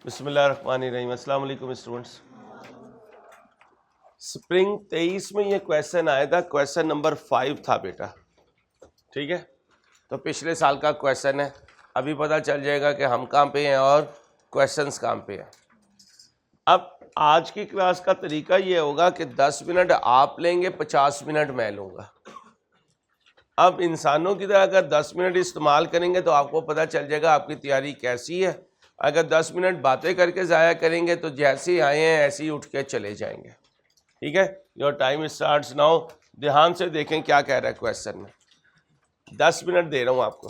बिस्मिल्लाहिर्रहमानिर्रहीम। अस्सलाम वालेकुम स्टूडेंट्स। स्प्रिंग 23 में ये क्वेश्चन आया था, क्वेश्चन नंबर 5 था बेटा, ठीक है। तो पिछले साल का क्वेश्चन है। अभी पता चल जाएगा कि हम कहाँ पे हैं और क्वेश्चंस कहाँ पे हैं। अब आज की क्लास का तरीका ये होगा कि 10 मिनट आप लेंगे, 50 मिनट मैं लूँगा। अब इंसानों की तरह अगर 10 मिनट इस्तेमाल करेंगे तो आपको पता चल जाएगा आपकी तैयारी कैसी है। अगर 10 मिनट बातें करके ज़ाया करेंगे तो जैसे ही आए हैं ऐसे ही उठ के चले जाएंगे, ठीक है। Your time starts now. ध्यान से देखें क्या कह रहा है क्वेश्चन में। 10 मिनट दे रहा हूँ आपको।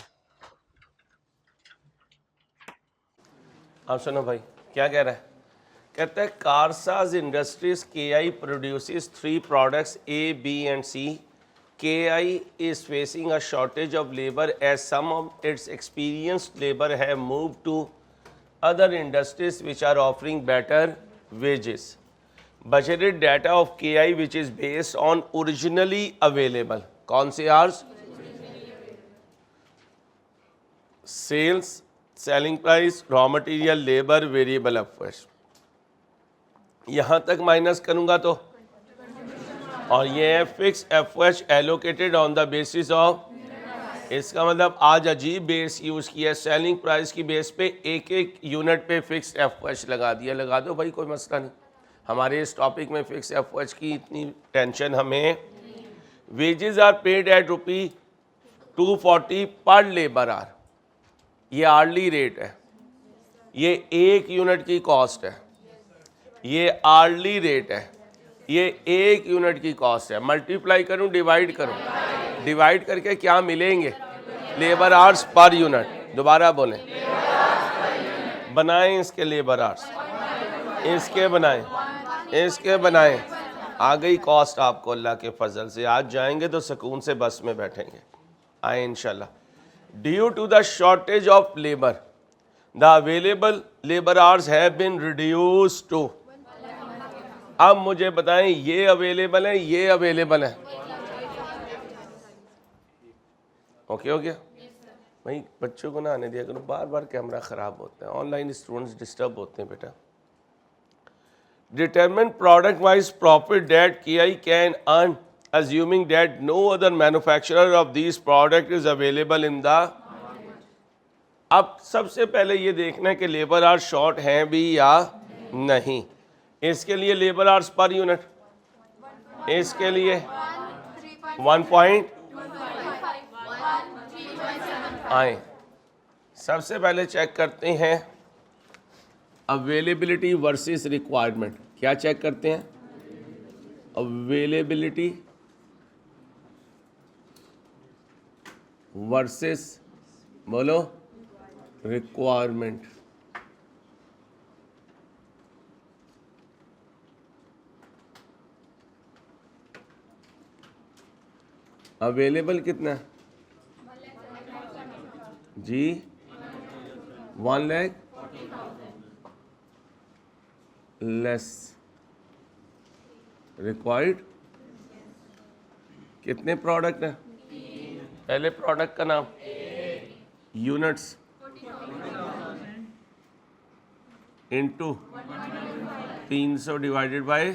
आप सुनो भाई, क्या कह रहा है। कहता है Karsaz industries KI produces 3 products A, B and C. KI is facing a shortage of labor as some of its experienced labor have moved to other industries which are offering better wages. Budgeted data of KI which is based on originally available. कौन से आर्स? Sales, selling price, raw material, labour, variable efforts. यहाँ तक minus करूँगा तो, और ये है fix efforts allocated on the basis of. इसका मतलब आज अजीब बेस यूज़ किया है। सेलिंग प्राइस की बेस पे एक एक यूनिट पे फिक्स एफर्ट्स लगा दिया। लगा दो भाई, कोई मसला नहीं। हमारे इस टॉपिक में फिक्स एफर्ट्स की इतनी टेंशन हमें। वेजेस आर पेड एट ₹240 पर लेबर आर। ये आर्ली रेट है, ये एक यूनिट की कॉस्ट है। ये आर्ली रेट है, ये एक यूनिट की कॉस्ट है। मल्टीप्लाई करूं, डिवाइड करूं, डिवाइड करके क्या मिलेंगे? Labour hours per unit. दोबारा बोलें, बनाएं इसके लेबर आवर्स, इसके बनाएं, इसके बनाएं। आ गई कॉस्ट आपको अल्लाह के फजल से। आज जाएंगे तो सुकून से बस में बैठेंगे, आए इंशाल्लाह। Due to the shortage of labour the available labour hours have been reduced to. अब मुझे बताएं, ये अवेलेबल है, ये अवेलेबल है। ओके हो गया भाई। बच्चों को ना आने दिया करो, बार बार कैमरा ख़राब होता है, ऑनलाइन स्टूडेंट्स डिस्टर्ब होते हैं बेटा। Determine product wise profit that KI can earn assuming that no other manufacturer of these product is available in the। अब सबसे पहले ये देखना है कि लेबर आवर्स शॉर्ट हैं भी या नहीं। इसके लिए लेबर आवर्स पर यूनिट, इसके लिए 1 आए। सबसे पहले चेक करते हैं अवेलेबिलिटी वर्सेस रिक्वायरमेंट। क्या चेक करते हैं? अवेलेबिलिटी वर्सेस, बोलो, रिक्वायरमेंट। अवेलेबल कितना है जी? 1,00,000 लेस। रिक्वायर्ड कितने प्रोडक्ट हैं? पहले प्रोडक्ट का नाम, यूनिट्स इनटू 300 डिवाइडेड बाय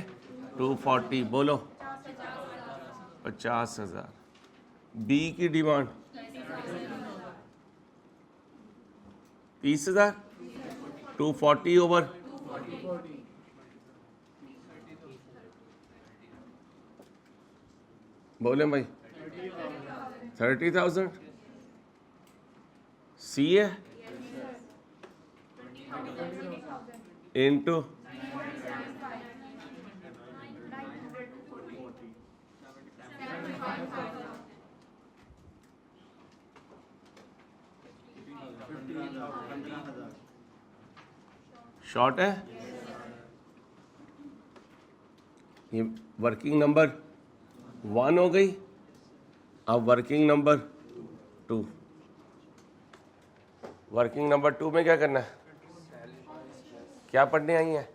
240, बोलो 50,000। बी की डिमांड 30,000, 240 ओवर बोले भाई 30,000। सी है इंटू शॉर्ट है। ये वर्किंग नंबर 1 हो गई। अब वर्किंग नंबर 2। वर्किंग नंबर 2 में क्या करना है? क्या पढ़ने आई हैं?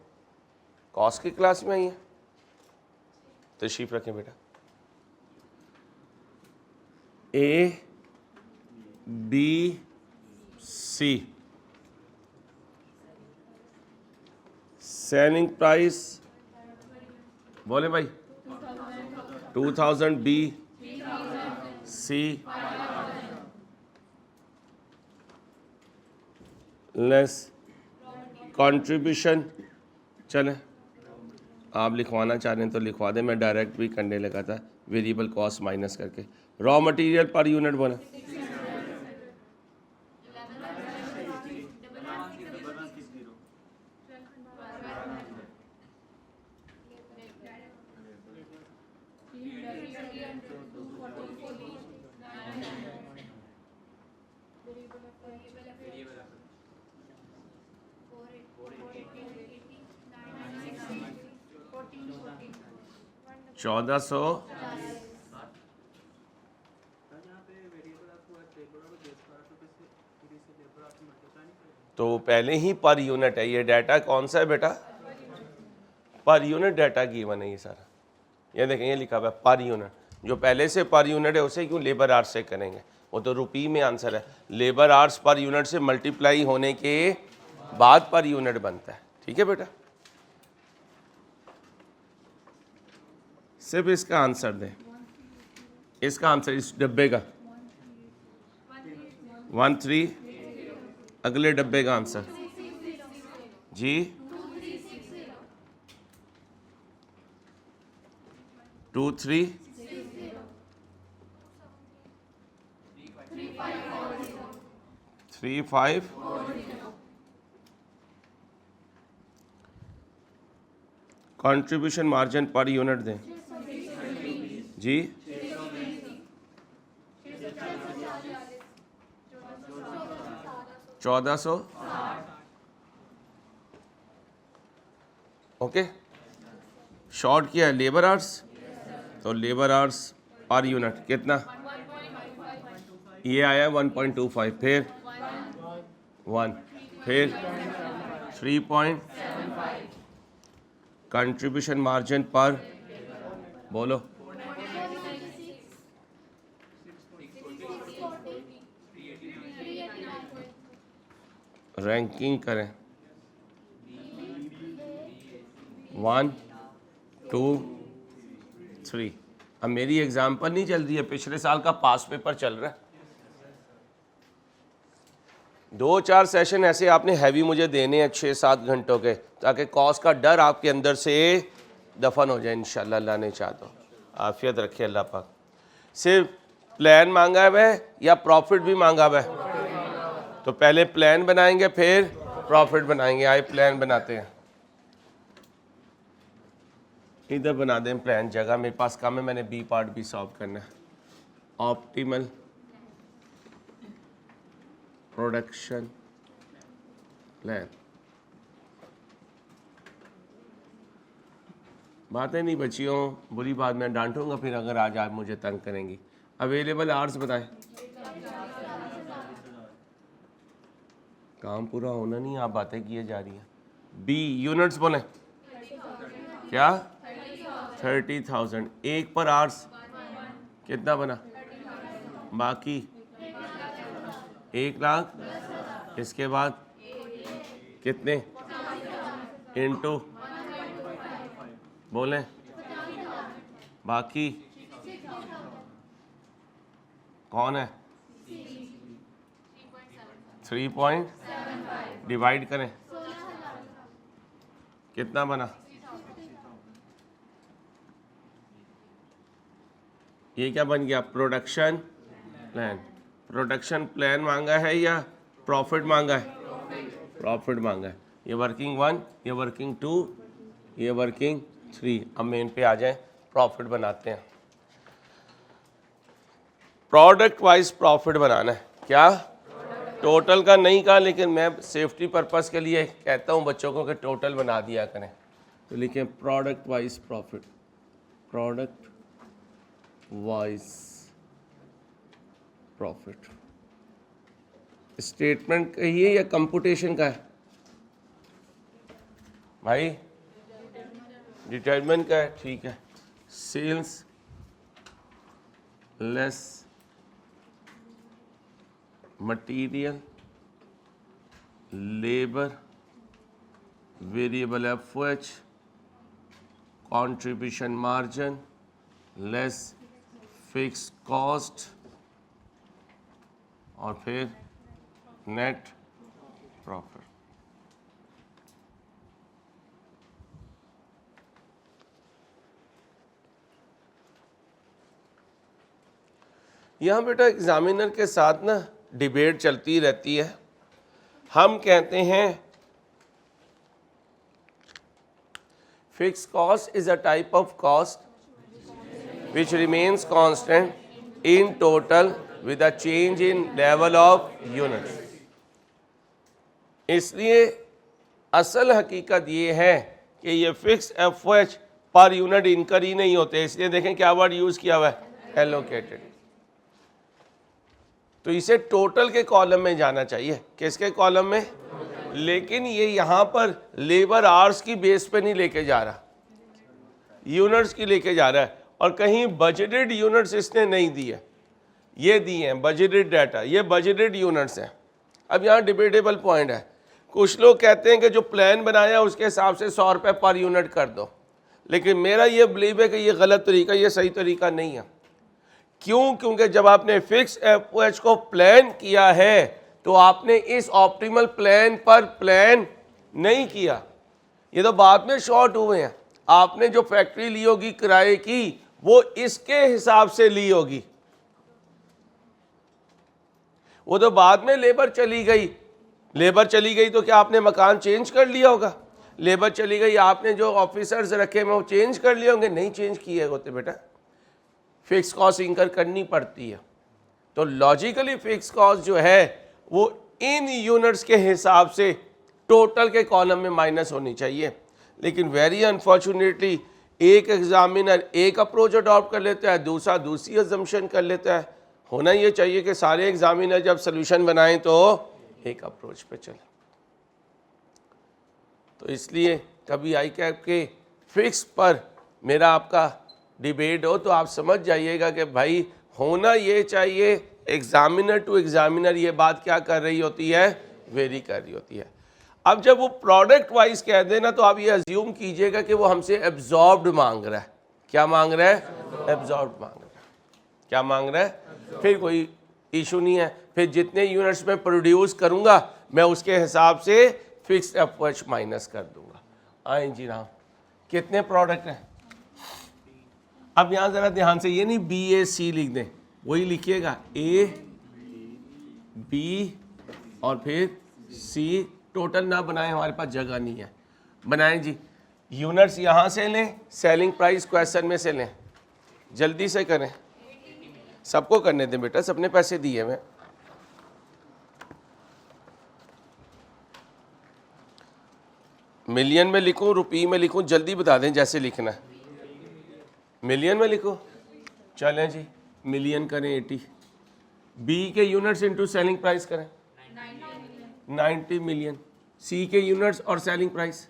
कॉस्ट की क्लास में आई हैं? तशरीफ रखें बेटा। A, B, C। Selling price बोले भाई 2000 बी सी लेस कंट्रीब्यूशन। चले आप लिखवाना चाह रहे हैं तो लिखवा दें, मैं डायरेक्ट भी करने लगा था वेरिएबल कॉस्ट माइनस करके। रॉ मटेरियल पर यूनिट बोला 1400। तो पहले ही पर यूनिट है, ये डाटा कौन सा है बेटा, पर यूनिट डाटा गिवन है ये सारा। ये देखें ये लिखा हुआ है पर यूनिट, जो पहले से पर यूनिट है उसे क्यों लेबर आवर्स से करेंगे, वो तो रुपये में आंसर है। लेबर आवर्स पर यूनिट से मल्टीप्लाई होने के बाद पर यूनिट बनता है। ठीक है बेटा, सिर्फ इसका आंसर दें, इसका आंसर इस डब्बे का 13, अगले डब्बे का आंसर जी 23 35। कंट्रीब्यूशन मार्जिन पर यूनिट दें जी 1400। ओके, शॉर्ट किया है लेबर आवर्स, तो लेबर आवर्स पर यूनिट कितना, ये आया 1.25, फिर 1, फिर 3. कंट्रीब्यूशन मार्जिन पर बोलो 3. रैंकिंग करें 1, 2, 3। अब मेरी एग्जाम्पल नहीं चल रही है, पिछले साल का पास पेपर चल रहा है। 2-4 सेशन ऐसे आपने हैवी मुझे देने हैं 6-7 घंटों के, ताकि कॉस्ट का डर आपके अंदर से दफन हो जाए इंशाल्लाह। अल्लाह ने चाह तो आफियत रखे अल्लाह पाक। सिर्फ प्लान मांगा है वह या प्रॉफिट भी मांगा हुआ है, तो पहले प्लान बनाएंगे फिर प्रॉफिट बनाएंगे। आए प्लान बनाते हैं, इधर बना दें प्लान, जगह मेरे पास कम है, मैंने बी पार्ट भी सॉल्व करना है। ऑप्टिमल प्रोडक्शन प्लान, बातें नहीं बची हो बुरी बात मैं डांटूंगा फिर अगर आज आप मुझे तंग करेंगी। अवेलेबल आवर्स बताएं, काम पूरा होना नहीं, आप बातें किए जा रही हैं। बी यूनिट्स बोलें क्या 30,000, एक पर आवर्स कितना बना, बाकी 1 लाख, इसके बाद कितने इनटू बोलें बाकी कौन है 3. डिवाइड करें कितना बना, ये क्या बन गया प्रोडक्शन प्लान। प्रोडक्शन प्लान मांगा है या प्रॉफिट मांगा है, प्रॉफिट मांगा है। ये वर्किंग 1, ये वर्किंग 2, ये वर्किंग 3। अब मेन पे आ जाएं, प्रॉफिट बनाते हैं। प्रोडक्ट वाइज प्रॉफिट बनाना है, क्या टोटल का नहीं कहा, लेकिन मैं सेफ्टी पर्पस के लिए कहता हूँ बच्चों को कि टोटल बना दिया करें। तो लिखें product wise profit, product wise profit. Statement कहिए या कंप्यूटेशन का है भाई, डिटरमिन का है, ठीक है। Sales less material labour variable FOH, contribution margin less fix cost और फिर नेट प्रॉफिट। यहाँ बेटा एग्जामिनर के साथ ना डिबेट चलती रहती है। हम कहते हैं fix cost is a type of cost which remains constant in total with a change in level of units. इसलिए असल हकीकत ये है कि ये फिक्स एफओएच पर यूनिट इनकर ही नहीं होते। इसलिए देखें क्या वर्ड यूज किया हुआ है, एलोकेटेड। तो इसे टोटल के कॉलम में जाना चाहिए। किसके कॉलम में? लेकिन ये यहाँ पर लेबर आवर्स की बेस पे नहीं लेके जा रहा, यूनिट्स की लेके जा रहा है। और कहीं बजटेड यूनिट्स इसने नहीं दिए, ये दिए हैं बजटेड डाटा, ये बजटेड यूनिट्स हैं। अब यहाँ डिबेटेबल पॉइंट है। कुछ लोग कहते हैं कि जो प्लान बनाया उसके हिसाब से 100 रुपये पर यूनिट कर दो, लेकिन मेरा ये बिलीव है कि ये गलत तरीका, ये सही तरीका नहीं है। क्यों? क्योंकि जब आपने फिक्स एफओएच को प्लान किया है तो आपने इस ऑप्टिमल प्लान पर प्लान नहीं किया, ये तो बाद में शॉर्ट हुए हैं। आपने जो फैक्ट्री ली होगी किराए की, वो इसके हिसाब से ली होगी, वो तो बाद में लेबर चली गई। लेबर चली गई तो क्या आपने मकान चेंज कर लिया होगा? लेबर चली गई, आपने जो ऑफिसर्स रखे हैं वो चेंज कर लिए होंगे? नहीं चेंज किए होते बेटा। फिक्स कॉस्ट इंकर करनी पड़ती है। तो लॉजिकली फिक्स कॉस्ट जो है वो इन यूनिट्स के हिसाब से टोटल के कॉलम में माइनस होनी चाहिए। लेकिन वेरी अनफॉर्चुनेटली एक एग्जामिनर एक अप्रोच अडॉप्ट कर लेता है, दूसरा दूसरी अजम्पशन कर लेता है। होना ये चाहिए कि सारे एग्जामिनर जब सोल्यूशन बनाएं तो एक अप्रोच पे चले। तो इसलिए कभी आई कैप के फिक्स पर मेरा आपका डिबेट हो तो आप समझ जाइएगा कि भाई होना ये चाहिए, एग्जामिनर टू एग्जामिनर ये बात क्या कर रही होती है, वेरी कर रही होती है। अब जब वो प्रोडक्ट वाइज कह देना तो आप ये अज्यूम कीजिएगा कि वो हमसे एब्जॉर्ब्ड मांग रहा है। क्या मांग रहा है? एब्जॉर्ब्ड मांग रहा है। क्या मांग रहा है? फिर कोई इशू नहीं है। फिर जितने यूनिट्स में प्रोड्यूस करूंगा मैं उसके हिसाब से फिक्स एफओएच माइनस कर दूंगा। आए जी राम, कितने प्रोडक्ट हैं? अब यहाँ ज़रा ध्यान से, ये नहीं BAC लिख दें, वही लिखिएगा A B और फिर C। टोटल ना बनाएं, हमारे पास जगह नहीं है। बनाएं जी। यूनिट्स यहाँ से लें, सेलिंग प्राइस क्वेश्चन में से लें, जल्दी से करें। सबको करने दें बेटा, सबने पैसे दिए हुए। मिलियन में लिखूं, रुपये में लिखूं, जल्दी बता दें जैसे लिखना है। मिलियन में लिखो, चलें जी, मिलियन करें 80। बी के यूनिट्स इनटू सेलिंग प्राइस करें 90 मिलियन। सी के यूनिट्स और सेलिंग प्राइस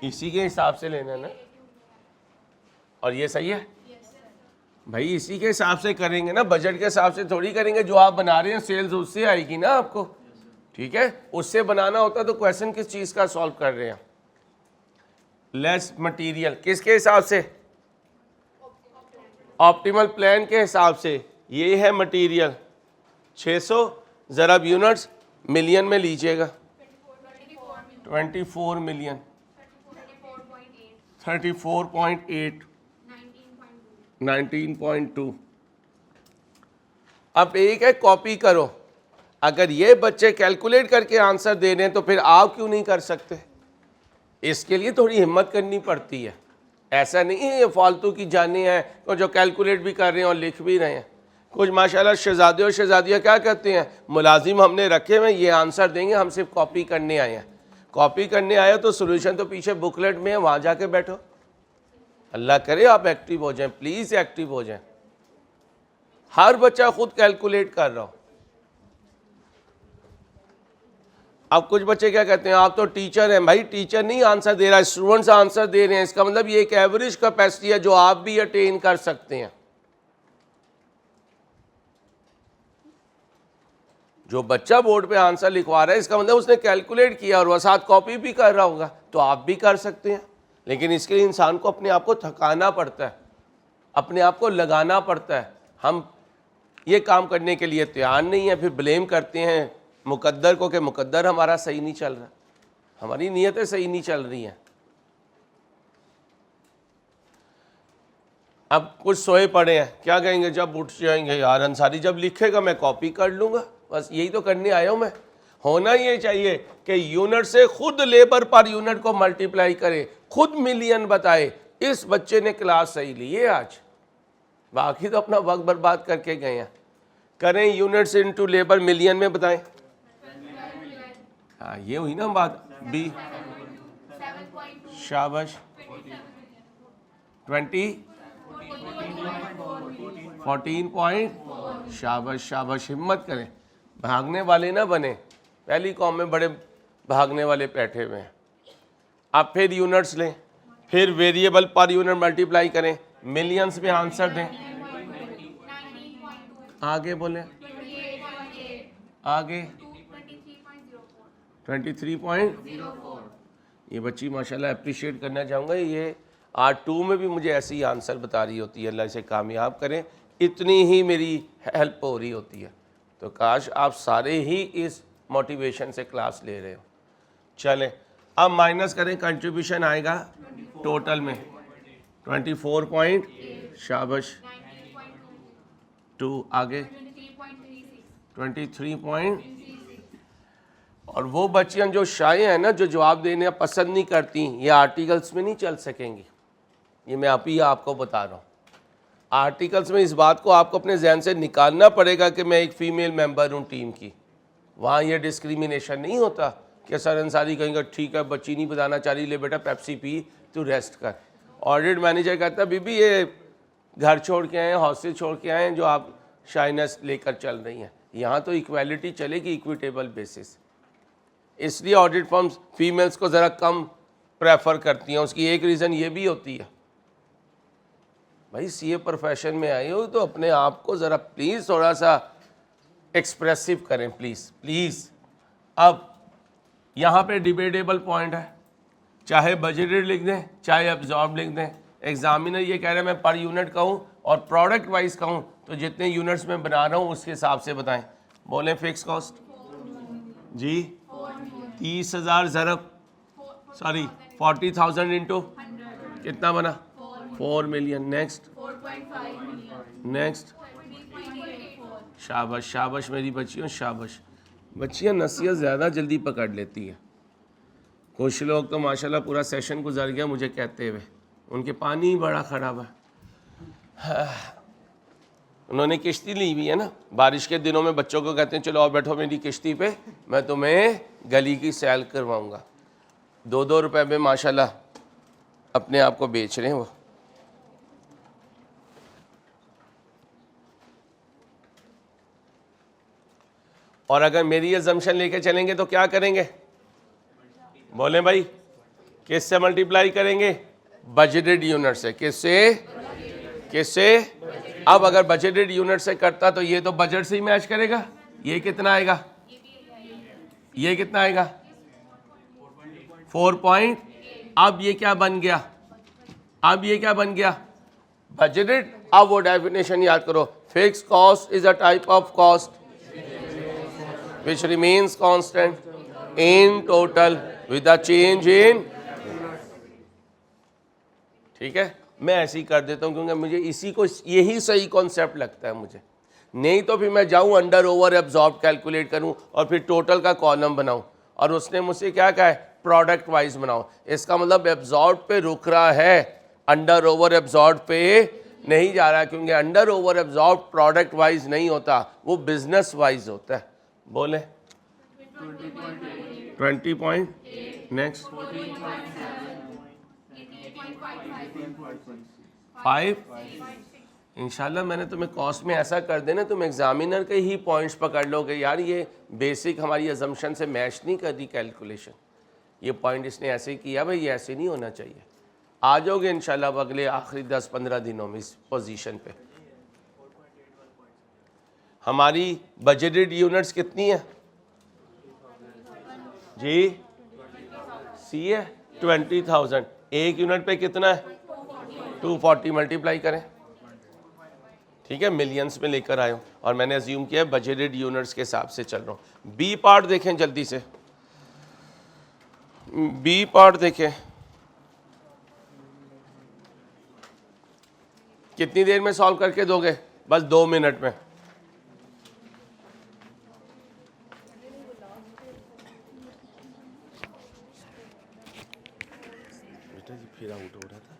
इसी के हिसाब से लेना है ना। और ये सही है भाई, इसी के हिसाब से करेंगे ना, बजट के हिसाब से थोड़ी करेंगे। जो आप बना रहे हैं सेल्स उससे आएगी ना आपको, ठीक है? उससे बनाना होता तो क्वेश्चन किस चीज़ का सॉल्व कर रहे हैं? लेस मटेरियल किसके हिसाब से? ऑप्टिमल प्लान के हिसाब से। ये है मटेरियल 600, ज़रा यूनिट्स मिलियन में लीजिएगा। 24 मिलियन, 34.8, 19.2। अब एक है कॉपी करो। अगर ये बच्चे कैलकुलेट करके आंसर दे रहे हैं तो फिर आप क्यों नहीं कर सकते? इसके लिए थोड़ी हिम्मत करनी पड़ती है। ऐसा नहीं है ये फालतू की जाने हैं तो जो कैलकुलेट भी कर रहे हैं और लिख भी रहे हैं। कुछ माशाल्लाह शहजादे और शहजादियाँ क्या कहते हैं, मुलाजिम हमने रखे हुए, ये आंसर देंगे, हम सिर्फ कॉपी करने आए हैं। कॉपी करने आए हो तो सोल्यूशन तो पीछे बुकलेट में है, वहाँ जाके बैठो। अल्लाह करे आप एक्टिव हो जाएं, प्लीज़ एक्टिव हो जाएं। हर बच्चा खुद कैलकुलेट कर रहा हो। अब कुछ बच्चे क्या कहते हैं, आप तो टीचर हैं। भाई टीचर नहीं आंसर दे रहा है, स्टूडेंट्स आंसर दे रहे हैं। इसका मतलब ये एक एवरेज कैपेसिटी है जो आप भी अटेन कर सकते हैं। जो बच्चा बोर्ड पे आंसर लिखवा रहा है इसका मतलब उसने कैलकुलेट किया और वह साथ कॉपी भी कर रहा होगा, तो आप भी कर सकते हैं। लेकिन इसके लिए इंसान को अपने आप को थकाना पड़ता है, अपने आप को लगाना पड़ता है। हम ये काम करने के लिए तैयार नहीं है, फिर ब्लेम करते हैं मुकद्दर को कि मुकद्दर हमारा सही नहीं चल रहा, हमारी नीयतें सही नहीं चल रही हैं। अब कुछ सोए पड़े हैं, क्या कहेंगे जब उठ जाएंगे, यार अंसारी जब लिखेगा मैं कॉपी कर लूँगा, बस यही तो करने आया हूँ मैं। होना ये चाहिए कि यूनिट से खुद लेबर पर यूनिट को मल्टीप्लाई करे, खुद मिलियन बताए। इस बच्चे ने क्लास सही ली है आज, बाकी तो अपना वक्त बर्बाद करके गए हैं। करें यूनिट्स इनटू लेबर मिलियन में बताएं। हाँ ये हुई ना बात। बी शाबाश 14 पॉइंट। शाबाश शाबाश, हिम्मत करें, भागने वाले ना बने। पहली कॉम में बड़े भागने वाले बैठे हुए हैं। आप फिर यूनिट्स लें, फिर वेरिएबल पर यूनिट मल्टीप्लाई करें, मिलियंस में आंसर दें। आगे बोले, आगे 23.04। ये बच्ची माशाल्लाह अप्रिशिएट करना चाहूँगा, ये R2 में भी मुझे ऐसे ही आंसर बता रही होती है। अल्लाह इसे कामयाब करें, इतनी ही मेरी हेल्प हो रही होती है। तो काश आप सारे ही इस मोटिवेशन से क्लास ले रहे हो। चलें अब माइनस करें, कंट्रीब्यूशन आएगा टोटल में 24 पॉइंट। शाबाश 2। आगे 23 और वो बच्चियाँ जो शाये हैं ना, जो जवाब देने पसंद नहीं करती, ये आर्टिकल्स में नहीं चल सकेंगी। ये मैं आपको बता रहा हूँ। आर्टिकल्स में इस बात को आपको अपने जहन से निकालना पड़ेगा कि मैं एक फ़ीमेल मेंबर हूँ टीम की। वहाँ ये डिस्क्रिमिनेशन नहीं होता कि सर अंसारी कहेंगे ठीक है बच्ची नहीं बताना चाह रही, ले बेटा पेप्सी पी तू रेस्ट कर। ऑडिट मैनेजर कहता है बीबी ये घर छोड़ के आए, हॉस्टल छोड़ के आए, जो आप शाइनेस लेकर चल रही हैं। यहाँ तो इक्वालिटी चलेगी, इक्विटेबल बेसिस। इसलिए ऑडिट फर्म्स फीमेल्स को ज़रा कम प्रेफर करती हैं। उसकी एक रीज़न ये भी होती है, भाई सीए प्रोफेशन में आए हो तो अपने आप को ज़रा प्लीज़ थोड़ा सा एक्सप्रेसिव करें, प्लीज़। अब यहाँ पे डिबेटेबल पॉइंट है, चाहे बजटेड लिख दें चाहे एब्जॉर्ब लिख दें। एग्जामिनर ये कह रहे हैं मैं पर यूनिट कहूँ और प्रोडक्ट वाइज कहूँ, तो जितने यूनिट्स में बना रहा हूँ उसके हिसाब से बताएं। बोलें फिक्स कॉस्ट जी 30,000 ज़रब 40,000 इंटू कितना बना 4 मिलियन। नेक्स्ट शाबाश शाबाश मेरी बच्चियों, शाबाश। बच्चियाँ नसीहत ज़्यादा जल्दी पकड़ लेती हैं। कुछ लोग तो माशाल्लाह पूरा सेशन गुजर गया मुझे कहते हुए, उनके पानी बड़ा ख़राब है। उन्होंने किश्ती ली हुई है ना, बारिश के दिनों में बच्चों को कहते हैं चलो और बैठो मेरी किश्ती पे, मैं तुम्हें गली की सैल करवाऊँगा। 2-2 रुपए में माशाल्लाह अपने आप को बेच रहे हैं वो। और अगर मेरी अजम्पशन लेके चलेंगे तो क्या करेंगे, बोले भाई, किससे मल्टीप्लाई करेंगे? बजटेड यूनिट से। किससे? अब अगर बजटेड यूनिट से करता तो ये तो बजट से ही मैच करेगा। ये कितना आएगा? ये कितना आएगा? 4 पॉइंट। अब ये क्या बन गया? बजटेड। अब वो डेफिनेशन याद करो, fix cost is a type of cost which remains constant in total with a change in। ठीक है, मैं ऐसे ही कर देता हूँ क्योंकि मुझे इसी को यही सही कॉन्सेप्ट लगता है मुझे। नहीं तो फिर मैं जाऊँ अंडर ओवर एब्जॉर्ब कैलकुलेट करूँ और फिर टोटल का कॉलम बनाऊँ, और उसने मुझसे क्या कहा है प्रोडक्ट वाइज बनाओ। इसका मतलब एब्जॉर्ब पे रुक रहा है, अंडर ओवर एब्जॉर्ब पे नहीं जा रहा, क्योंकि under over absorb product wise नहीं होता, वो बिजनेस वाइज होता है। बोले 20 पॉइंट। नेक्स्ट 5। इंशाल्लाह मैंने तुम्हें कॉस्ट में ऐसा कर देना, तुम एग्जामिनर के ही पॉइंट्स पकड़ लोगे, यार ये बेसिक हमारी अजम्पशन से मैच नहीं कर रही कैलकुलेशन, ये पॉइंट इसने ऐसे किया, भाई ये ऐसे नहीं होना चाहिए। आ जाओगे इंशाल्लाह अगले आखिरी 10-15 दिनों में इस पोजीशन पे। हमारी बजटेड यूनिट्स कितनी है जी? सी है 20,000। एक यूनिट पे कितना है? 240 मल्टीप्लाई करें, ठीक है, मिलियंस में लेकर आए हूँ और मैंने अज्यूम किया बजटेड यूनिट्स के हिसाब से चल रहा हूँ। बी पार्ट देखें जल्दी से, बी पार्ट देखें, कितनी देर में सॉल्व करके दोगे? बस 2 मिनट में। बेटा जी फिर आउट हो रहा था।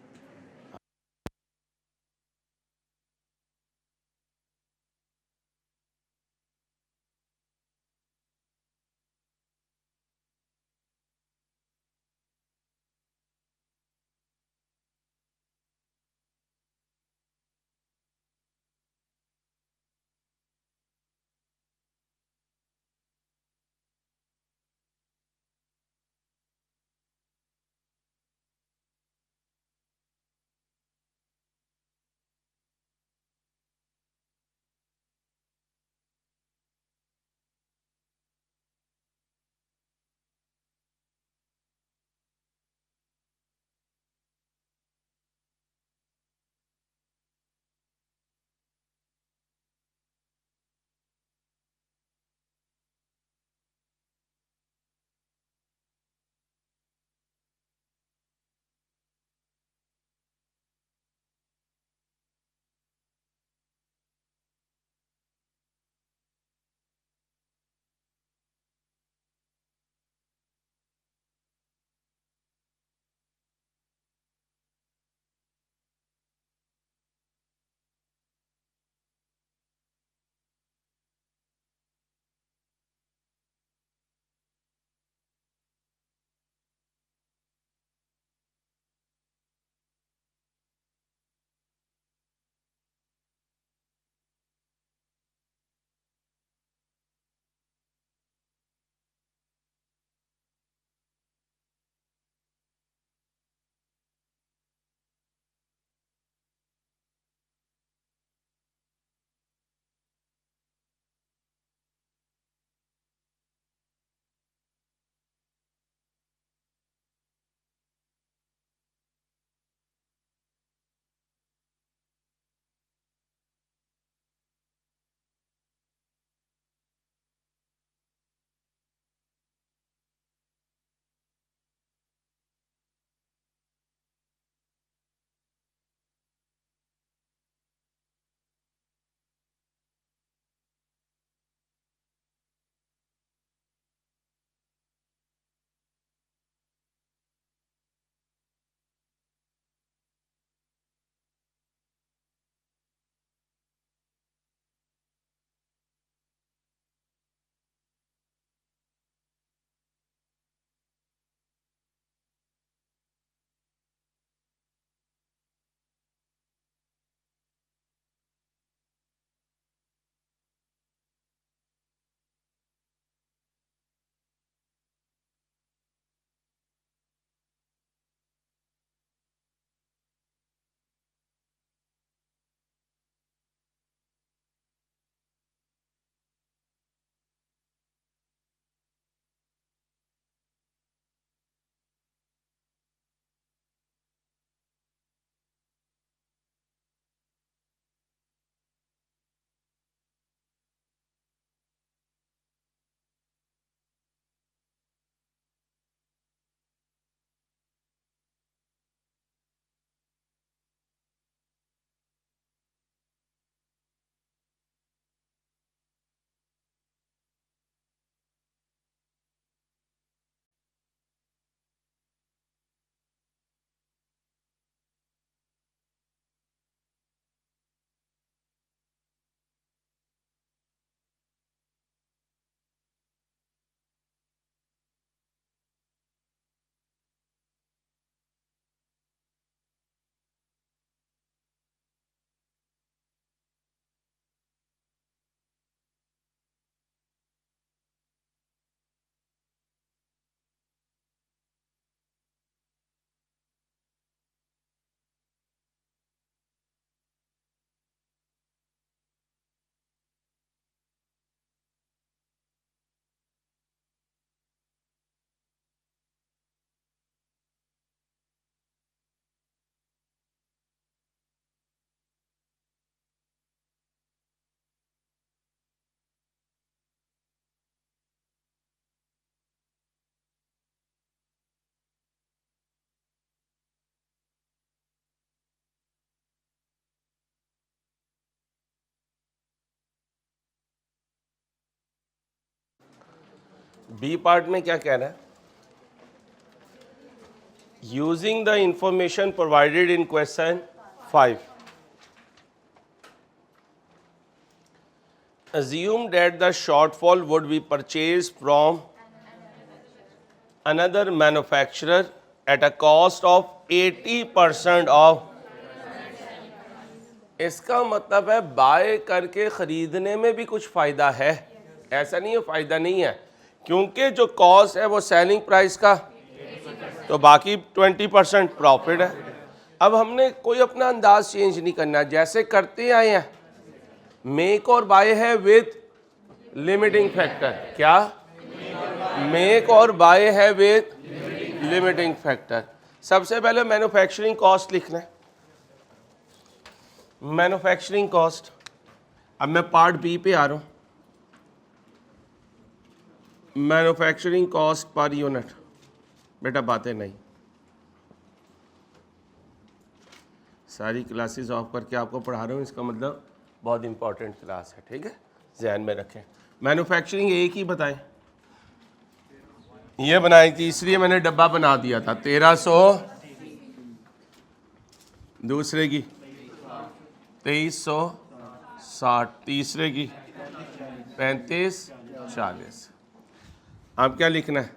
बी पार्ट में क्या कह रहा है? Using the information provided in question 5, assume that the shortfall would be purchased from another manufacturer at a cost of 80% of। इसका मतलब है बाय करके ख़रीदने में भी कुछ फ़ायदा है, ऐसा नहीं है फ़ायदा नहीं है, क्योंकि जो कॉस्ट है वो सेलिंग प्राइस का, तो बाकी 20% प्रॉफिट है। अब हमने कोई अपना अंदाज चेंज नहीं करना, जैसे करते आए हैं। मेक और बाय है विद लिमिटिंग फैक्टर, क्या? मेक और बाय है विद लिमिटिंग फैक्टर। सबसे पहले मैन्युफैक्चरिंग कॉस्ट लिखना है, मैन्युफैक्चरिंग कॉस्ट। अब मैं पार्ट बी पे आ रहा हूँ, मैन्युफैक्चरिंग कॉस्ट पर यूनिट। बेटा बातें नहीं, सारी क्लासेस ऑफ करके आपको पढ़ा रहा हूँ, इसका मतलब बहुत इंपॉर्टेंट क्लास है, ठीक है, ध्यान में रखें। मैन्युफैक्चरिंग एक ही बताएं, ये बनाई थी इसलिए मैंने डब्बा बना दिया था। 1300, दूसरे की 2360, तीसरे की 3540। अब क्या लिखना है?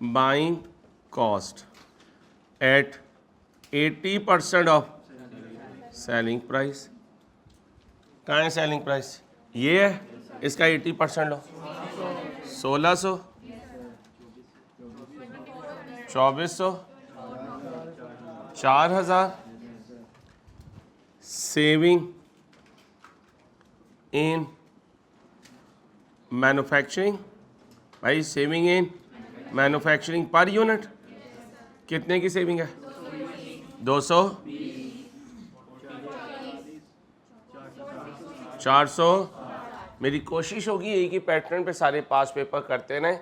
Buying cost at 80% of selling price. कहाँ है सेलिंग प्राइस? ये है, इसका 80% लो, 1600, 2400, 4000। सेविंग इन मैन्युफैक्चरिंग, भाई saving in manufacturing per unit कितने की सेविंग है? 200, 400। मेरी कोशिश होगी यही कि पैटर्न पे सारे पास पेपर करते रहें,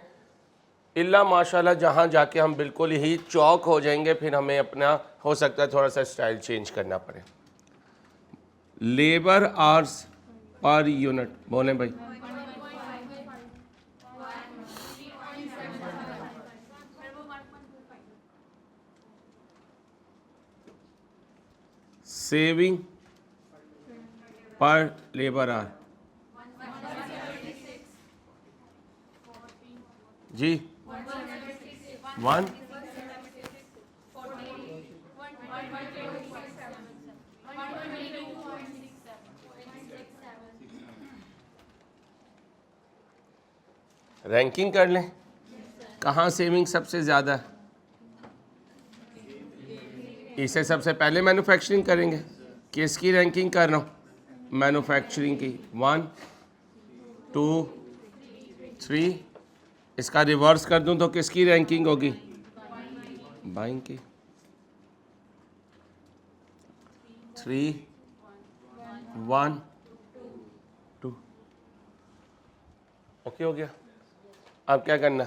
इल्ला माशाल्लाह जहाँ जाके हम बिल्कुल ही चौक हो जाएंगे, फिर हमें अपना हो सकता है थोड़ा सा स्टाइल चेंज करना पड़े। लेबर आवर्स पर यूनिट बोलें भाई। सेविंग पर लेबर आवर जी 1 रैंकिंग कर लें, कहाँ सेविंग सबसे ज़्यादा है, इसे सबसे पहले मैन्युफैक्चरिंग करेंगे। किसकी रैंकिंग कर रहा हूँ? मैन्युफैक्चरिंग की। 1 2 3। इसका रिवर्स कर दूं तो किसकी रैंकिंग होगी? बाइंग की। 3 1 2। ओके हो गया। अब क्या करना?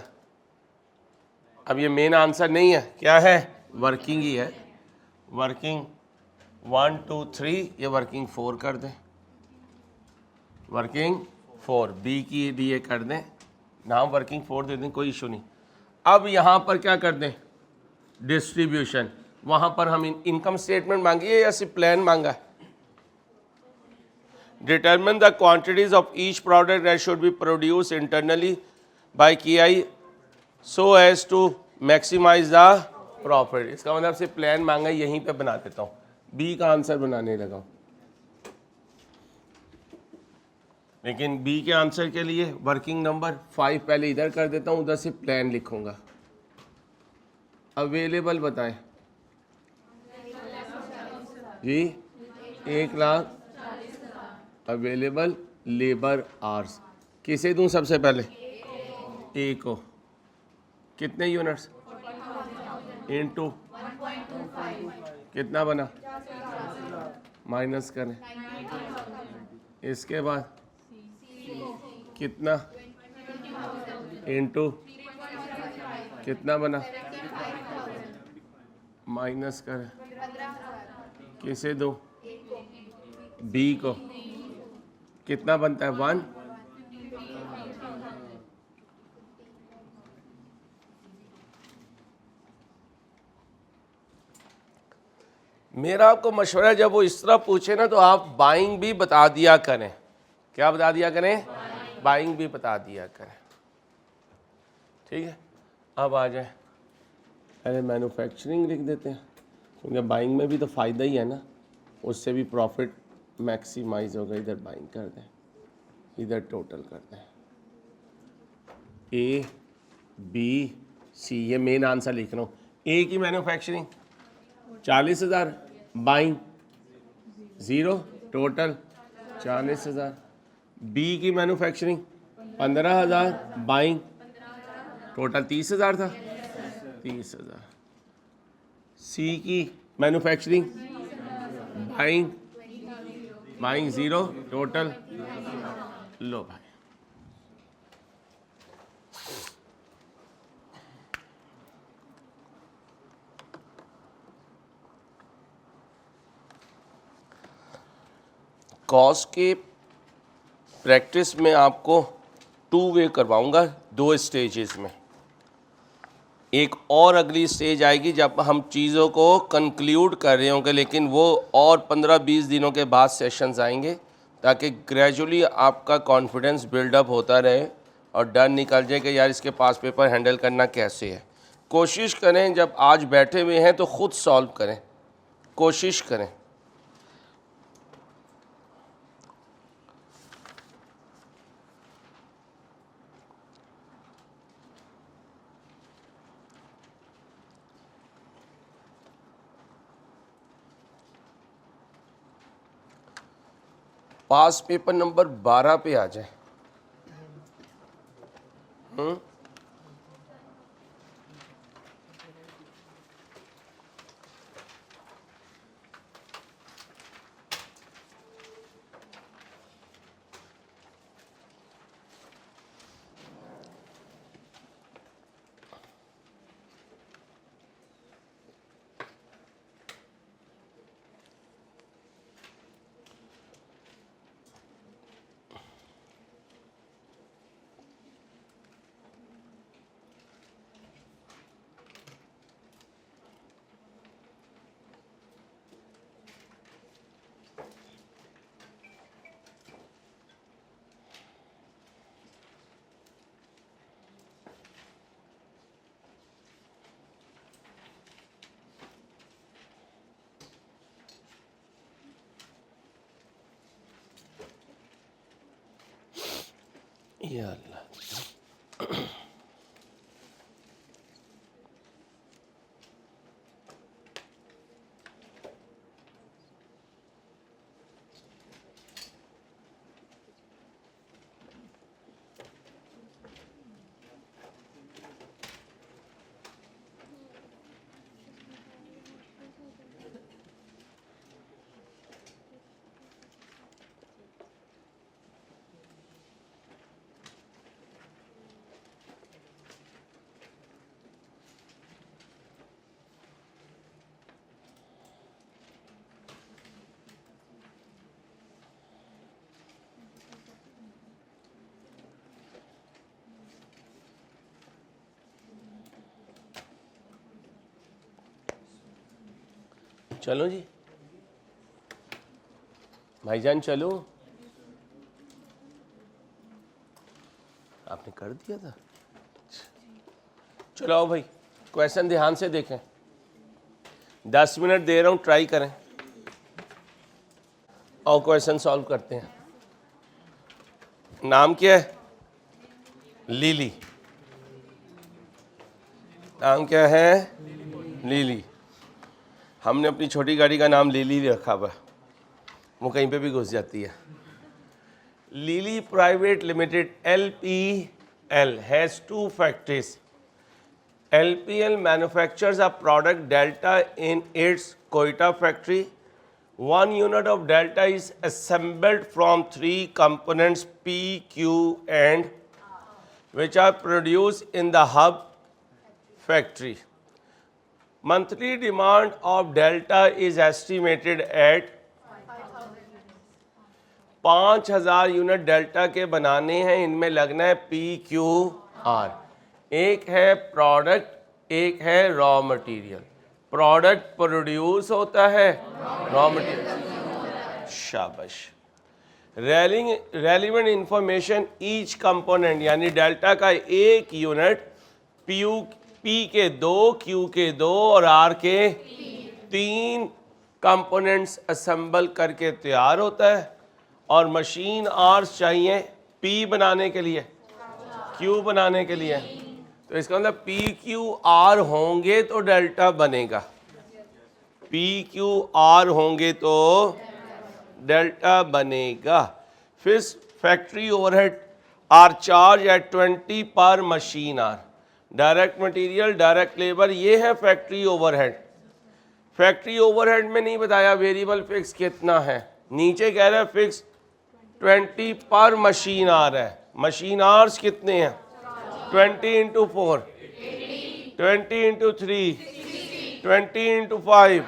अब ये मेन आंसर नहीं है, क्या है? वर्किंग ही है। वर्किंग 1 2 3, ये वर्किंग 4 कर दें, वर्किंग 4 बी की लिए कर दें, नाम वर्किंग 4 दे दें, कोई इशू नहीं। अब यहाँ पर क्या कर दें? डिस्ट्रीब्यूशन। वहाँ पर हम इनकम स्टेटमेंट मांगिए या सिर्फ प्लान मांगा है? Determine the quantities of each product that should be produce internally by KI so as to maximise the profit. इसका मतलब सिर्फ प्लान मांगा, यहीं पे बना देता हूँ, बी का आंसर बनाने लगा हूँ। लेकिन बी के आंसर के लिए वर्किंग नंबर 5 पहले इधर कर देता हूँ, उधर से प्लान लिखूंगा। अवेलेबल बताएं जी। 1,40,000 अवेलेबल लेबर आवर्स किसे दूं? सबसे पहले ए को। कितने यूनिट्स? इनटू कितना बना? माइनस करें, इसके बाद कितना? इनटू कितना बना? माइनस करें, किसे दो? बी को। कितना बनता है? 1। मेरा आपको मशवरा है, जब वो इस तरह पूछे ना तो आप बाइंग भी बता दिया करें। क्या बता दिया करें? बाइंग भी बता दिया करें। ठीक है, अब आ जाए, पहले मैन्युफैक्चरिंग लिख देते हैं, क्योंकि बाइंग में भी तो फ़ायदा ही है ना, उससे भी प्रॉफिट मैक्सिमाइज होगा। इधर बाइंग कर दें, इधर टोटल कर दें। ए बी सी, ये मेन आंसर लिख रहा हूँ। ए की मैन्युफैक्चरिंग 40,000, बाइंग 0, टोटल 40,000। बी की मैन्युफैक्चरिंग 15,000, बाइंग टोटल 30,000 था, 30,000। सी की मैन्युफैक्चरिंग बाइंग 0, टोटल, लो भाई। कॉस्ट के प्रैक्टिस में आपको 2 वे करवाऊंगा, 2 स्टेजेस में। एक और अगली स्टेज आएगी जब हम चीज़ों को कंक्लूड कर रहे होंगे, लेकिन वो और 15-20 दिनों के बाद सेशंस आएंगे, ताकि ग्रेजुअली आपका कॉन्फिडेंस बिल्डअप होता रहे और डर निकल जाए कि यार इसके पास पेपर हैंडल करना कैसे है। कोशिश करें जब आज बैठे हुए हैं तो ख़ुद सॉल्व करें, कोशिश करें। पास पेपर नंबर 12 पे आ जाए। या अल्लाह, चलो जी भाईजान, चलो। आपने कर दिया था? चलो आओ भाई, क्वेश्चन ध्यान से देखें। 10 मिनट दे रहा हूँ, ट्राई करें और क्वेश्चन सॉल्व करते हैं। नाम क्या है? लिली। नाम क्या है? लिली। हमने अपनी छोटी गाड़ी का नाम लिली रखा हुआ, वो कहीं पे भी घुस जाती है। Lily private limited LPL has 2 factories. LPL manufactures a product Delta in its Koita factory. 1 unit of Delta is assembled from 3 components P, Q and which are produced in the hub factory. Monthly demand of Delta is estimated at 5,000 unit delta के बनाने हैं। इनमें लगना है PQR। एक है product, एक है रॉ मटेरियल। प्रोडक्ट प्रोड्यूस होता है, रॉ मटेरियल। शाबाश। रेलिवेंट इंफॉर्मेशन ईच कंपोनेंट, यानी डेल्टा का एक यूनिट पी के 2, क्यू के 2 और आर के 3 कंपोनेंट्स असेंबल करके तैयार होता है। और मशीन आर्स चाहिए पी बनाने के लिए, क्यू बनाने के लिए। तो इसका मतलब पी क्यू आर होंगे तो डेल्टा बनेगा, पी क्यू आर होंगे तो डेल्टा बनेगा। फिर factory overhead are charge at 20 per machine hour. Direct material, direct labour, ये है फैक्ट्री ओवरहेड। फैक्ट्री ओवरहेड में नहीं बताया वेरिएबल फिक्स कितना है, नीचे कह रहा है फिक्स 20 पर मशीन आर है। मशीन आर्स कितने हैं? 20 into 4, 20 into 3, 20 into 5।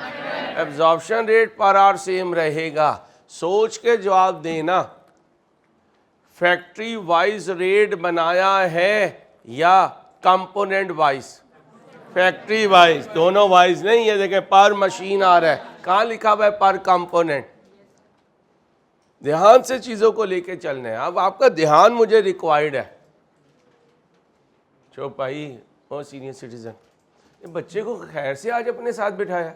Absorption rate पर आर सेम रहेगा। सोच के जवाब देना, फैक्ट्री वाइज रेट बनाया है या कंपोनेंट वाइज? फैक्ट्री वाइज, दोनों वाइज नहीं। ये देखें पर मशीन आ रहा है, कहाँ लिखा हुआ है पर कंपोनेंट। ध्यान से चीजों को लेके चलना है। अब आपका ध्यान मुझे रिक्वायर्ड है। चुप भाई, ओ सीनियर सिटीजन, ये बच्चे को खैर से आज अपने साथ बिठाया,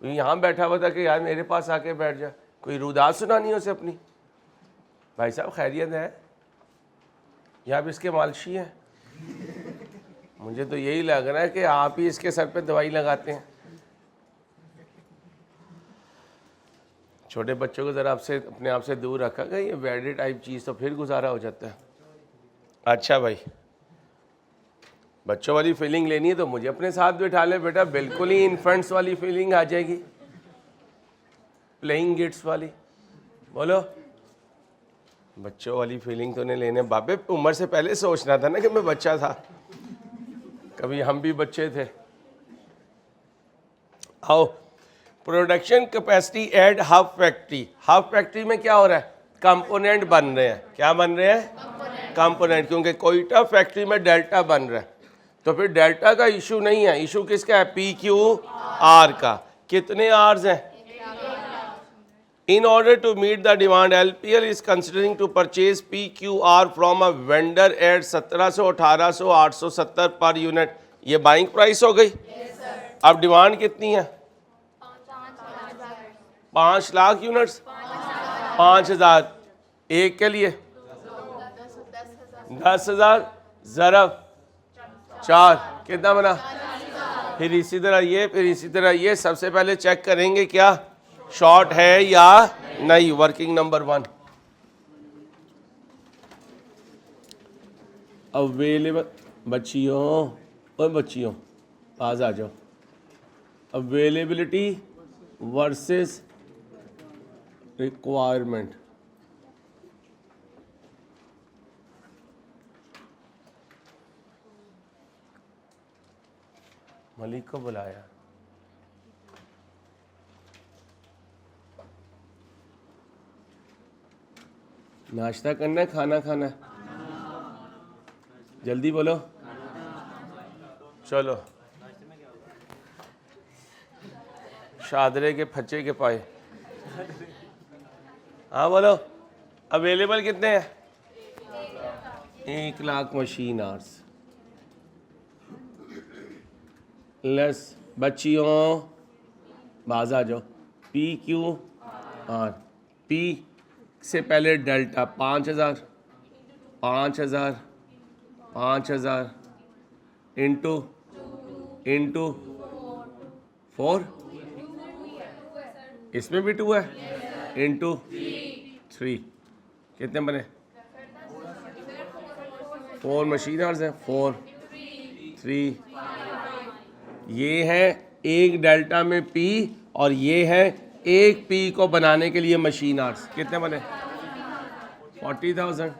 यहाँ बैठा हुआ था कि यार मेरे पास आके बैठ जा, कोई रुदात सुनानी है उसे अपनी। भाई साहब खैरियत है या आप इसके मालशी हैं? मुझे तो यही लग रहा है कि आप ही इसके सर पे दवाई लगाते हैं। छोटे बच्चों को ज़रा आपसे अपने आप से दूर रखा गया, ये वैडी टाइप चीज़ तो फिर गुजारा हो जाता है। अच्छा भाई, बच्चों वाली फीलिंग लेनी है तो मुझे अपने साथ बिठा ले बेटा, बिल्कुल ही इन्फेंट्स वाली फीलिंग आ जाएगी, प्लेइंग गिट्स वाली। बोलो, बच्चों वाली फीलिंग तो नहीं लेने बाबे, उम्र से पहले सोचना था ना कि मैं बच्चा था, कभी हम भी बच्चे थे। आओ, production capacity eight hub factory. Hub factory में क्या हो रहा है? कंपोनेंट बन रहे हैं। क्या बन रहे हैं? कंपोनेंट। क्योंकि कोयटा फैक्ट्री में डेल्टा बन रहा है, तो फिर डेल्टा का इशू नहीं है। इशू किसका है? पी क्यू आर का। कितने आर्स हैं? In order to meet the demand, LPL is considering to purchase PQR from a vendor at 1700, 1800, 870 per unit. ये बाइंग प्राइस हो गई। अब डिमांड कितनी है? 5 लाख यूनिट्स, 5000 एक के लिए, 10,000 ज़रब 4, कितना बना? फिर इसी तरह ये, फिर इसी तरह ये। सबसे पहले चेक करेंगे क्या शॉर्ट है या नहीं। Working number 1, available. बच्चियों और बच्चियों पास आ जाओ। Availability versus requirement. मलिक को बुलाया। नाश्ता करना है, खाना खाना है? जल्दी बोलो। चलो, शादरे के फच्चे के पाए। हाँ बोलो, अवेलेबल कितने हैं? 1 लाख मशीन आवर्स। लेस बच्चियों बाज आ जाओ। P Q R. पी से पहले डेल्टा 5000, 5000, 5000 इंटू 4, इसमें भी 2 है, इंटू 3, कितने बने? 4 मशीन आवर्स हैं। 4, 3, ये है एक डेल्टा में पी और ये है एक पी को बनाने के लिए मशीन आवर्स। कितने बने? 40,000,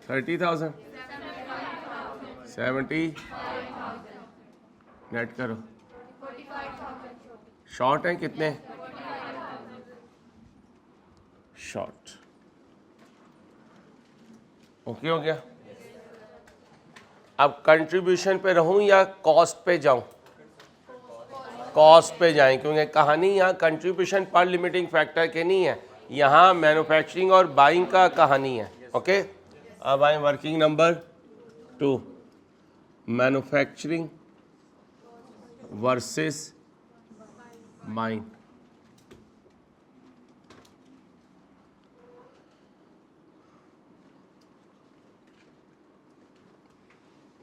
30,000, 70, नेट करो। शॉर्ट है कितने? शॉर्ट। ओके हो गया। अब कंट्रीब्यूशन पे रहूं या कॉस्ट पे जाऊं? कॉस्ट पे जाएं, क्योंकि कहानी यहाँ कंट्रीब्यूशन पर लिमिटिंग फैक्टर के नहीं है, यहाँ मैन्युफैक्चरिंग और बाइंग का कहानी है। ओके, अब आए working number 2, manufacturing versus buying.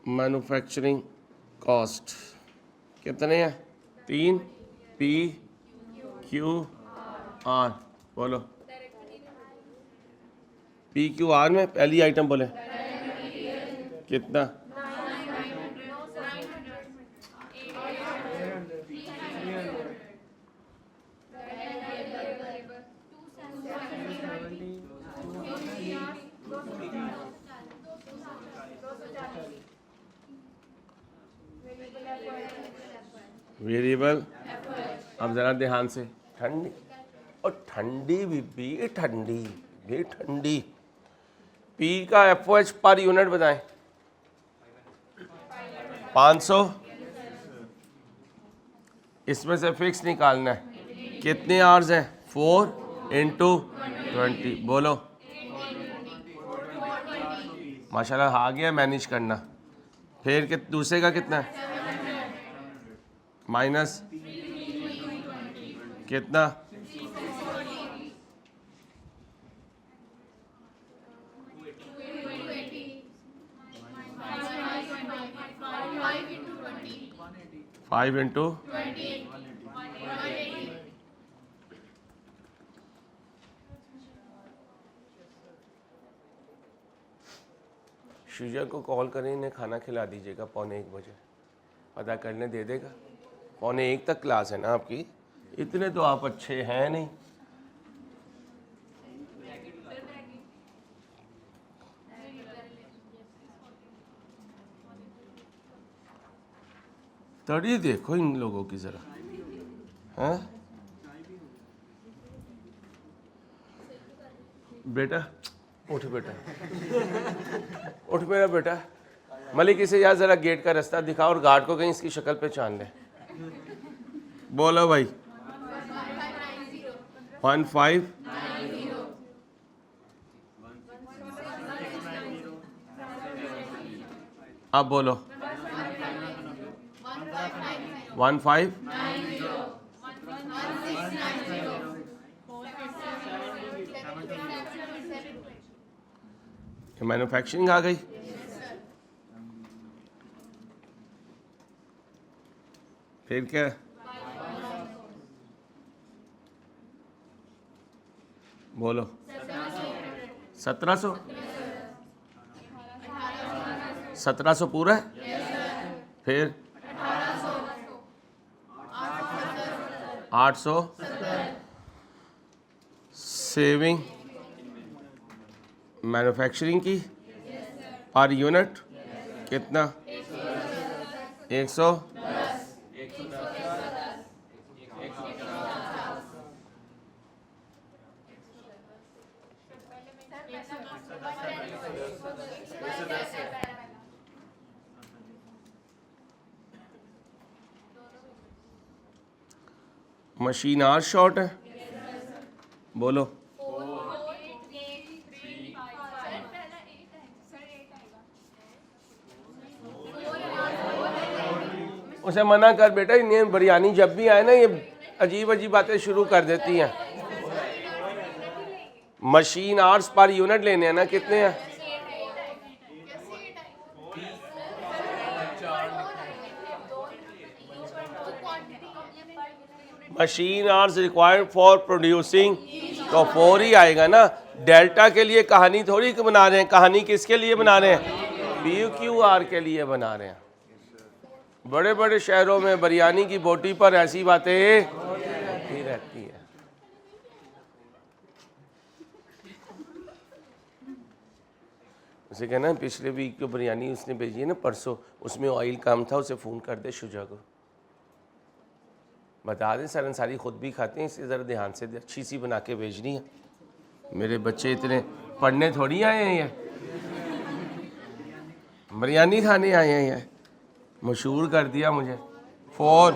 Manufacturing cost कितने हैं? 3 P Q R। बोलो P Q R में पहली आइटम बोले कितना? 240। वेरिएबल। अब ज़रा ध्यान से, ठंडी और ठंडी भी ठंडी भी ठंडी। पी का FOH पर यूनिट बताएं। 500। इसमें से फिक्स निकालना है। कितने आवर्स हैं? 4 × 20। बोलो माशाल्लाह आ गया मैनेज करना। फिर कि दूसरे का कितना है? माइनस कितना? 5 × शुजा को कॉल करें, इन्हें खाना खिला दीजिएगा 12:45 बजे, पता करने दे देगा। 12:45 तक क्लास है ना आपकी? इतने तो आप अच्छे हैं नहीं। तड़ी देखो इन लोगों की जरा, हैं? बेटा उठ, बेटा उठ मेरा बेटा। मलिक इसे यार जरा गेट का रास्ता दिखा और गार्ड को कहीं इसकी शक्ल पहचान ले। बोलो भाई 1590। अब बोलो 1590। मैन्युफैक्चरिंग आ गई। फिर क्या? बोलो 1700। 1700 पूरा है। फिर 800 सेविंग मैन्युफैक्चरिंग की पर यूनिट कितना? 100। मशीन आर शॉर्ट है। बोलो उसे मना कर बेटा, इन्हें बिरयानी जब भी आए ना ये अजीब अजीब बातें शुरू कर देती हैं। मशीन आवर्स पर यूनिट लेने हैं ना, कितने हैं? Machine hours required for producing, तो 4 ही आएगा ना। डेल्टा के लिए कहानी थोड़ी बना रहे हैं, कहानी किसके लिए बना रहे हैं? PQR के लिए बना रहे हैं। बड़े बड़े शहरों में बिरयानी की बोटी पर ऐसी बातें ही रहती है। उसे कहना पिछले वीक जो बिरयानी उसने भेजी है ना परसों, उसमें ऑयल कम था, उसे फ़ोन कर दे शुजा को, बता दें सर अंसारी ख़ुद भी खाते हैं, इसे ज़रा ध्यान से अच्छी सी बना के भेजनी है। मेरे बच्चे इतने पढ़ने थोड़ी आए हैं ये। बिरयानी खाने आए हैं ये, मशहूर कर दिया मुझे। 4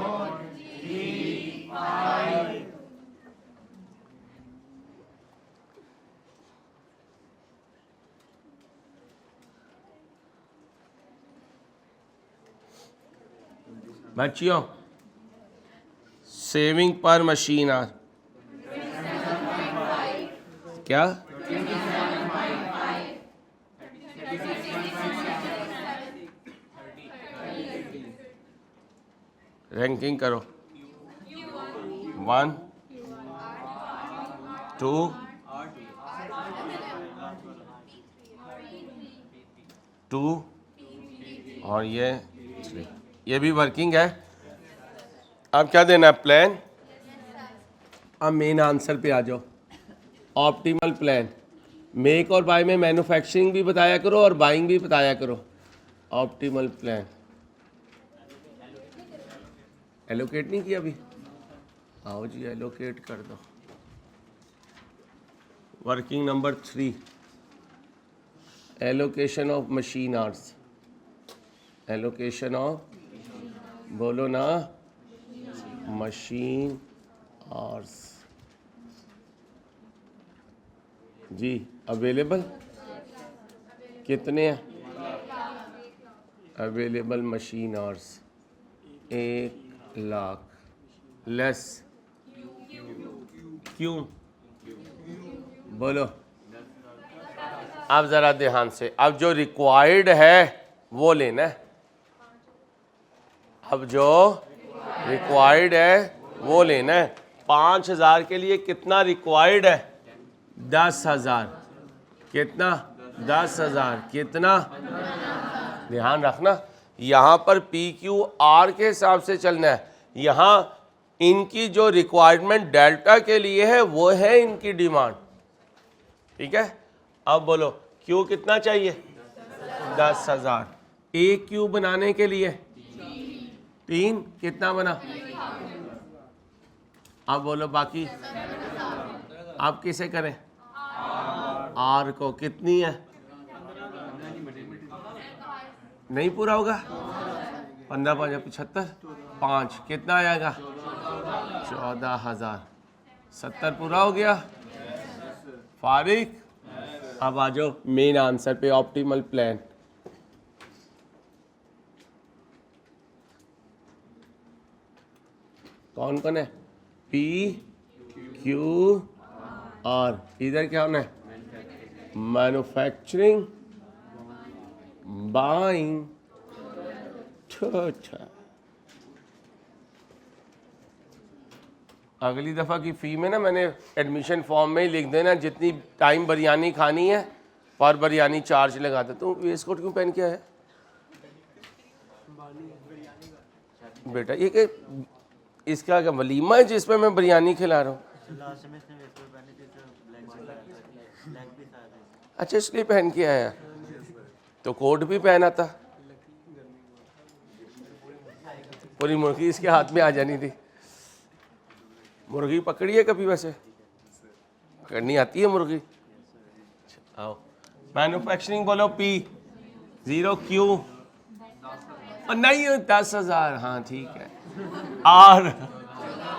बच्चियों, सेविंग पर मशीन आर क्या? रैंकिंग करो। 1 2 2 और ये 3। ये भी वर्किंग है। अब क्या देना है? प्लान। अब मेन आंसर पे आ जाओ। Optimal plan. मेक और बाय में मैन्युफैक्चरिंग भी बताया करो और बाइंग भी बताया करो। ऑप्टिमल प्लान एलोकेट नहीं किया अभी? आओ जी, एलोकेट कर दो। Working number 3, allocation of machine hours. Allocation of, बोलो ना, मशीन आवर्स। जी, अवेलेबल कितने हैं? अवेलेबल मशीन आवर्स 1,00,000 लेस क्यों? बोलो। अब ज़रा ध्यान से, अब जो रिक्वायर्ड है वो लेना है। अब जो रिक्वायर्ड है वो लेना है। 5,000 के लिए कितना रिक्वायर्ड है? 10,000। कितना? 10,000। कितना? ध्यान रखना, यहाँ पर PQR के हिसाब से चलना है। यहाँ इनकी जो रिक्वायरमेंट डेल्टा के लिए है वो है इनकी डिमांड। ठीक है, अब बोलो क्यू कितना चाहिए? 10,000। एक क्यू बनाने के लिए 3 कितना बना? अब बोलो बाकी। आप किसे करें? आर को। कितनी है? नहीं पूरा होगा। 15 5 75, 5 कितना आएगा? 14,000। 70 पूरा हो गया। फारिक, अब आ जाओ मेन आंसर पे, ऑप्टिमल प्लान। कौन कौन है? PQR। इधर क्या होना है? Manufacturing, buying. अगली दफ़ा की फ़ी में ना मैंने एडमिशन फॉर्म में ही लिख देना जितनी टाइम बिरयानी खानी है पर बिरयानी चार्ज लगा देता हूँ। वेस्ट कोट क्यों पहन के आया बेटा? ये कि इसका क्या वलीमा है जिसमें मैं बिरयानी खिला रहा हूँ? अच्छा, इसलिए पहन के आया। तो कोट भी पहना था। पूरी मुर्गी इसके हाथ में आ जानी थी। मुर्गी पकड़ी है कभी? वैसे पकड़नी आती है मुर्गी? आओ, मैन्युफैक्चरिंग बोलो P0 Q और नहीं 10,000। हाँ ठीक है। R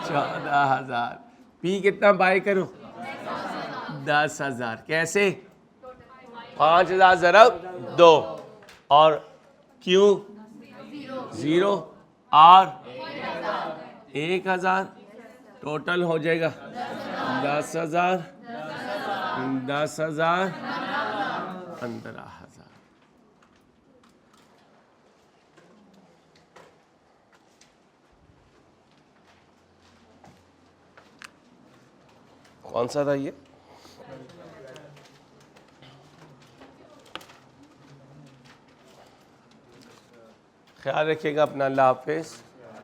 14,000। P कितना बाय करूं? 10,000। कैसे? 5,000 ज़रब 2 और Q 0, R 1,000। टोटल हो जाएगा 10,000, 10,000, 15,000। कौन सा था ये? ख्याल रखिएगा अपना। अल्लाह हाफिज़।